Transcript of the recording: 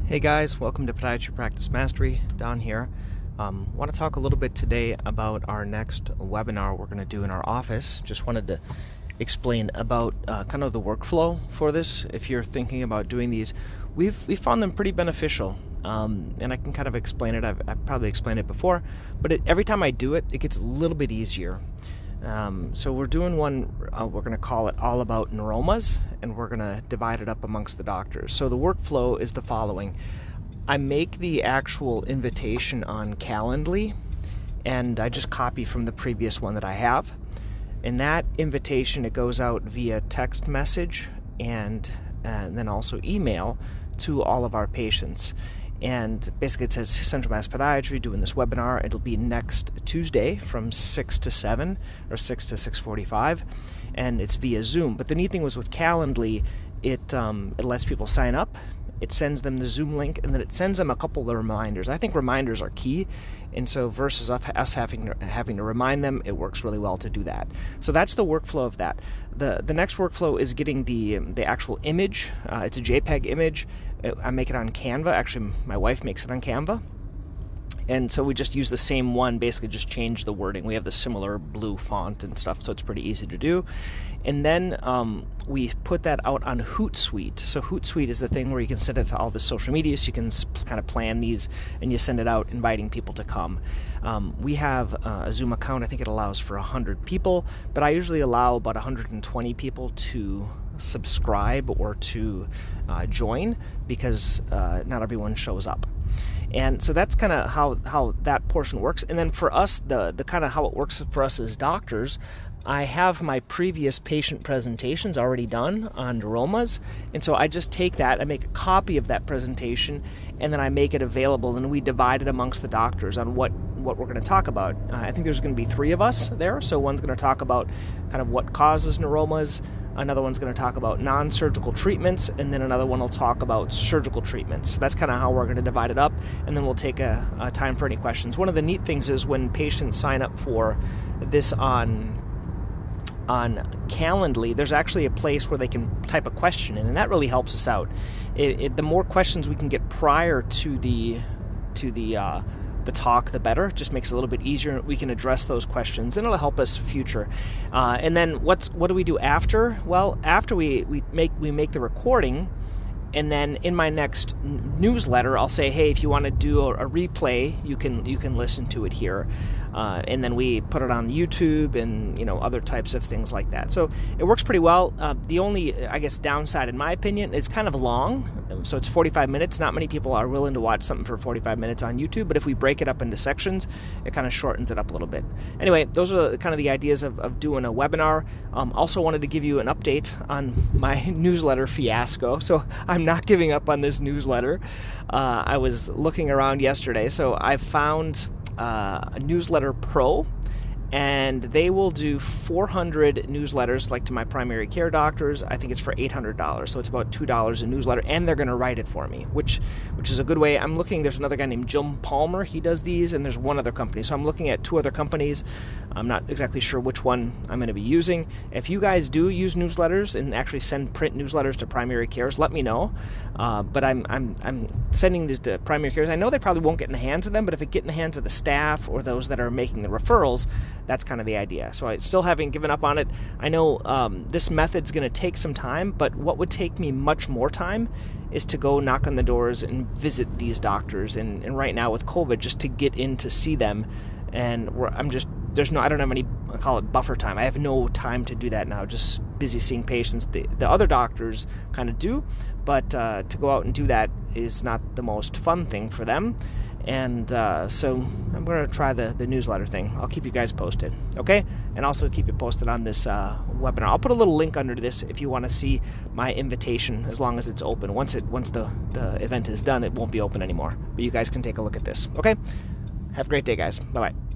Hey guys, welcome to Podiatry Practice Mastery. Don here. Want to talk a little bit today about our next webinar we're going to do in our office. Just wanted to explain about kind of the workflow for this. If you're thinking about doing these, we've found them pretty beneficial, and I can kind of explain it. I've probably explained it before, but every time I do it, it gets a little bit easier. So we're doing one, we're going to call it All About Neuromas, and we're going to divide it up amongst the doctors. So the workflow is the following. I make the actual invitation on Calendly, and I just copy from the previous one that I have. In that invitation, it goes out via text message and then also email to all of our patients. And basically it says Central Mass Podiatry doing this webinar. It'll be next Tuesday from 6 to 7 or 6 to 6:45, and it's via Zoom. But the neat thing was with Calendly, it lets people sign up. It sends them the Zoom link, and then it sends them a couple of reminders. I think reminders are key, and so versus us having to remind them, it works really well to do that. So that's the workflow of that. The next workflow is getting the actual image. It's a JPEG image. I make it on Canva. Actually, my wife makes it on Canva. And so we just use the same one, basically just change the wording. We have the similar blue font and stuff, so it's pretty easy to do. And then we put that out on Hootsuite. So Hootsuite is the thing where you can send it to all the social media, so you can kind of plan these, and you send it out inviting people to come. We have a Zoom account. I think it allows for 100 people, but I usually allow about 120 people to subscribe or to join, because not everyone shows up. And so that's kind of how that portion works. And then for us, the kind of how it works for us as doctors, I have my previous patient presentations already done on neuromas, and so I just take that, I make a copy of that presentation, and then I make it available, and we divide it amongst the doctors on what we're going to talk about. I think there's going to be 3 of us there, so one's going to talk about kind of what causes neuromas, another one's going to talk about non-surgical treatments, and then another one will talk about surgical treatments. So that's kind of how we're going to divide it up, and then we'll take a time for any questions. One of the neat things is when patients sign up for this on Calendly, there's actually a place where they can type a question in, and that really helps us out. The more questions we can get prior to the talk, the better. It just makes it a little bit easier. We can address those questions, and it'll help us future. And then what do we do after? Well, after we make the recording, and then in my next newsletter, I'll say, hey, if you want to do a replay, you can listen to it here. And then we put it on YouTube and other types of things like that. So it works pretty well. The only, I guess, downside, in my opinion, is kind of long. So it's 45 minutes. Not many people are willing to watch something for 45 minutes on YouTube, but if we break it up into sections, it kind of shortens it up a little bit. Anyway, those are kind of the ideas of doing a webinar. Also wanted to give you an update on my newsletter fiasco. So I'm not giving up on this newsletter. I was looking around yesterday, so I found a Newsletter Pro, and they will do 400 newsletters, like to my primary care doctors. I think it's for $800, so it's about $2 a newsletter, and they're going to write it for me, which is a good way. I'm looking, there's another guy named Jim Palmer, he does these, and there's one other company. So I'm looking at 2 other companies. I'm not exactly sure which one I'm going to be using. If you guys do use newsletters and actually send print newsletters to primary cares, let me know. But I'm sending these to primary cares. I know they probably won't get in the hands of them, but if it get in the hands of the staff or those that are making the referrals, that's kind of the idea. So I still haven't given up on it. I know this method's going to take some time, but what would take me much more time is to go knock on the doors and visit these doctors. And right now with COVID, just to get in to see them, and I don't have any, I call it buffer time. I have no time to do that now, just busy seeing patients. The other doctors kind of do, but to go out and do that is not the most fun thing for them. And so I'm going to try the newsletter thing. I'll keep you guys posted, okay? And also keep you posted on this webinar. I'll put a little link under this if you want to see my invitation, as long as it's open. Once the event is done, it won't be open anymore. But you guys can take a look at this, okay? Have a great day, guys. Bye-bye.